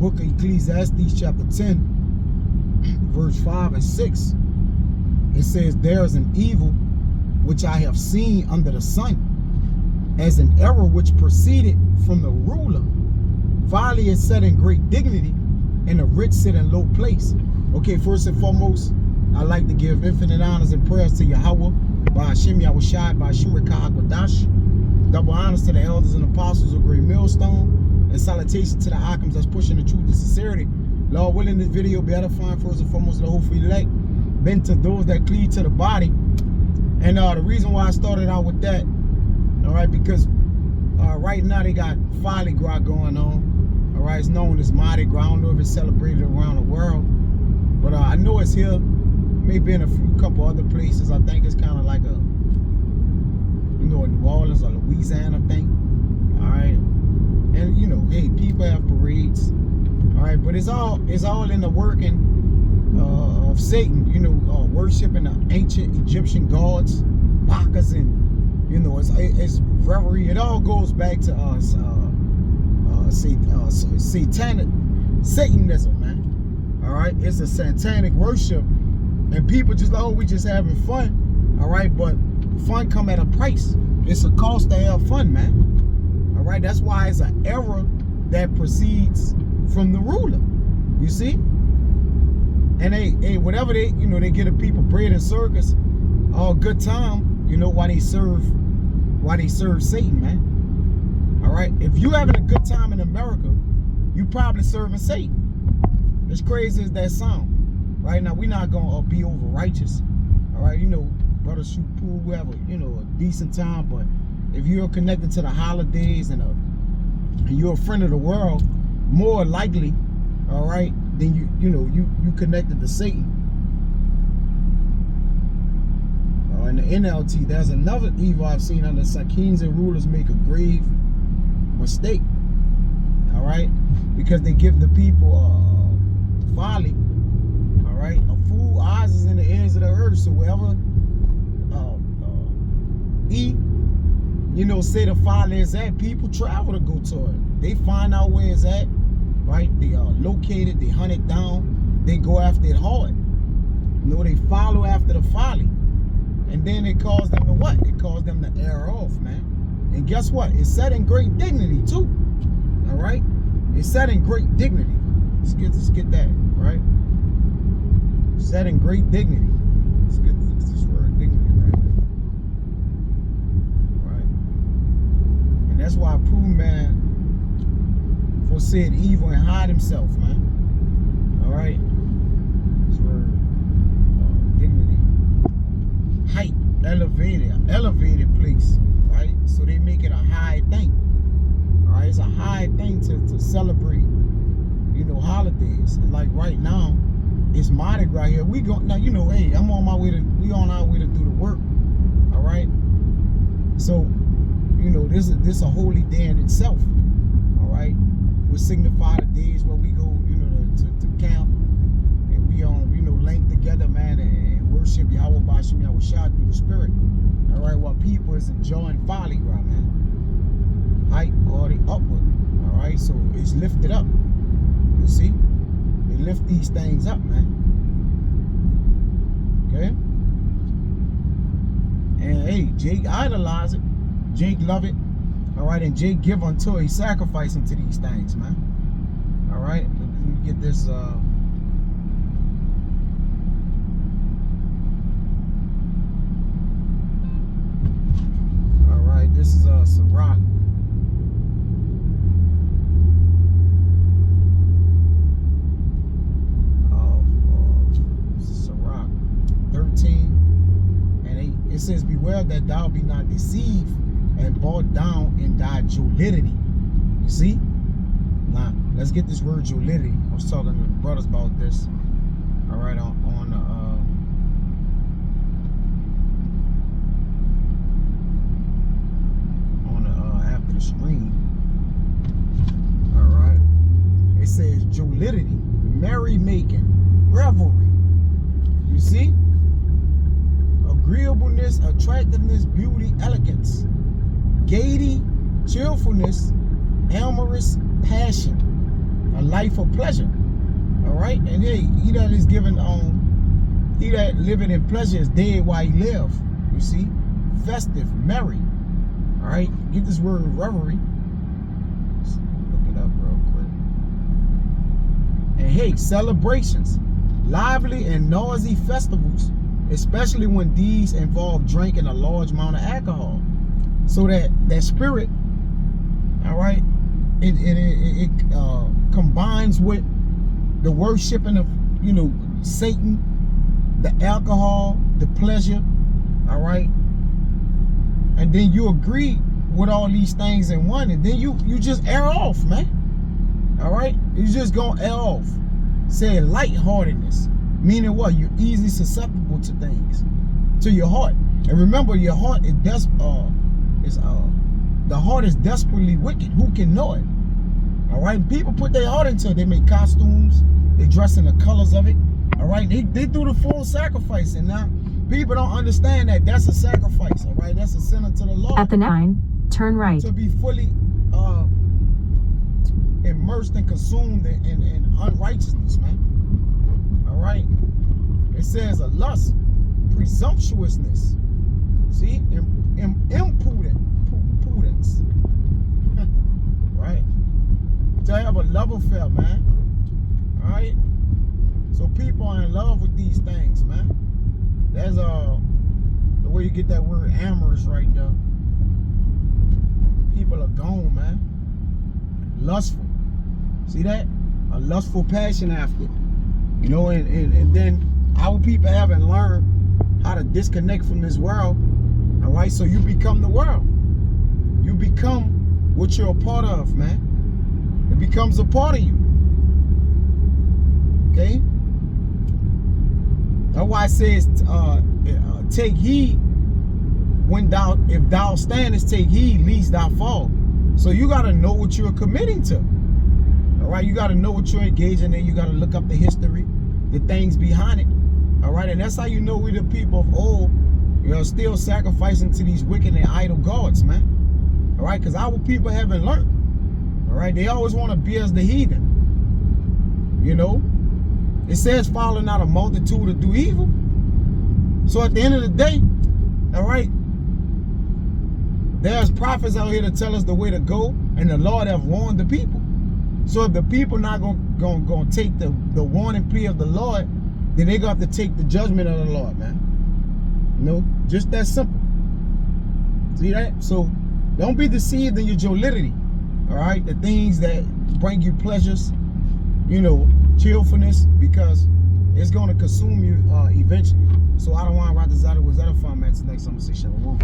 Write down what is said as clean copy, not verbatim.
book of Ecclesiastes chapter 10, verse 5 and 6. It says, there is an evil which I have seen under the sun, as an error which proceeded from the ruler. Folly is set in great dignity, and the rich sit in low place. Okay, first and foremost, I'd like to give infinite honors and prayers to Yahweh, by Hashem Yahushai, by Hashem Rekah. Double honors to the elders and apostles of Great Millstone, and salutation to the Akims that's pushing the truth and sincerity. Lord willing, this video be edifying first and foremost the hopefully elect, then to those that cleave to the body. And the reason why I started out with that, all right, because right now they got Folly Gras going on. All right, it's known as Mardi Gras. I don't know if it's celebrated around the world, but I know it's here. Maybe in a couple other places. I think it's kind of like a, you know, New Orleans or Louisiana thing. All right, and you know, hey, people have parades. All right, but it's all in the working of Satan. You know, worshiping the ancient Egyptian gods, Bacchus, and you know, it's revelry. It all goes back to satanic Satanism, man. All right, it's a satanic worship. And people just like, oh, we just having fun, all right? But fun come at a price. It's a cost to have fun, man. All right, that's why it's an error that proceeds from the ruler. You see? And they whatever they, you know, they get the people bread and circus, all good time. You know why they serve Satan, man. All right, if you having a good time in America, you probably serving Satan. As crazy as that sound. Right now, we're not gonna be over righteous. All right, you know, brothers shoot pool, we have a, you know, a decent time. But if you're connected to the holidays and you're a friend of the world, more likely, all right, then you connected to Satan. In the NLT, there's another evil I've seen under sun. Kings and rulers make a grave mistake. All right, because they give the people folly. Right? A fool eyes is in the ends of the earth. So wherever you know, say the folly is at, people travel to go to it. They find out where it's at, right? They locate it, they hunt it down, they go after it hard. You know, they follow after the folly. And then it calls them to what? It calls them to err off, man. And guess what? It's set in great dignity too. All right? It's set in great dignity. Let's get that, right? Set in great dignity. Let's get this word dignity right. And that's why prove man foresaid evil and hide himself, man. All right. This word dignity, height, elevated place, right? So they make it a high thing. All right, it's a high thing to celebrate, you know, holidays. And like right now, it's Mardi Gras here. We go now, you know, hey, we on our way to do the work. All right. So, you know, this is a holy day in itself. All right. We signify the days where we go, you know, to camp, and we you know, link together, man, and worship Yahweh by Hashem Yahushai through the spirit. All right, while people is enjoying Folly Gras, man. Height already upward. All right, so it's lifted up. You see? They lift these things up, man. Okay? And hey, Jake idolize it. Jake love it. All right, and Jake give until he sacrifice unto these things, man. All right, let me get this. All right, this is Sirach. Sirach 13 and 8. It says, "Beware that thou be not deceived and brought down in thy jollity." You see? Now, let's get this word jollity. I was talking to the brothers about this. All right, on the after the screen. All right. It says jollity, merry making, revelry. You see? Agreeableness, attractiveness, beauty, elegance, gaiety, cheerfulness, amorous passion, a life of pleasure. All right, and hey, he that is given he that liveth in pleasure is dead while he live. You see, festive, merry. All right, get this word reverie. Let's look it up real quick. And hey, celebrations, lively and noisy festivals, especially when these involve drinking a large amount of alcohol. So that spirit, all right, it combines with the worshiping of, Satan, the alcohol, the pleasure, all right, and then you agree with all these things in one, and then you just air off, man. All right, you just gonna air off. Say lightheartedness, meaning what? You're easily susceptible to things, to your heart. And remember, your heart is the heart is desperately wicked. Who can know it? All right, people put their heart into it. They make costumes. They dress in the colors of it. All right, they do the full sacrifice, and now people don't understand that that's a sacrifice. All right, that's a sinner to the Lord. At the 9, turn right. To be fully immersed and consumed in unrighteousness, man. All right, it says a lust, presumptuousness. See, impudence. Right? To have a love affair, man. All right. So people are in love with these things, man. That's the way you get that word amorous right there. People are gone, man. Lustful. See that? A lustful passion after. And then our people haven't learned how to disconnect from this world. All right, so you become the world. You become what you're a part of, man. It becomes a part of you. Okay? That's why it says, take heed if thou standest, take heed lest thou fall. So you got to know what you're committing to. All right, you got to know what you're engaging in. You got to look up the history, the things behind it. All right, and that's how you know we the people of old, still sacrificing to these wicked and idol gods, man. All right, because our people haven't learned. All right, they always want to be as the heathen. It says following out a multitude to do evil. So at the end of the day, all right, there's prophets out here to tell us the way to go, and the Lord have warned the people. So if the people not gonna take the warning plea of the Lord, then they gonna have to take the judgment of the Lord, man. Just that simple. See that? So don't be deceived in your jollity. All right, the things that bring you pleasures, cheerfulness, because it's gonna consume you eventually. So I don't want to write this out. It was that a fun man. Next, I'm gonna say shalom.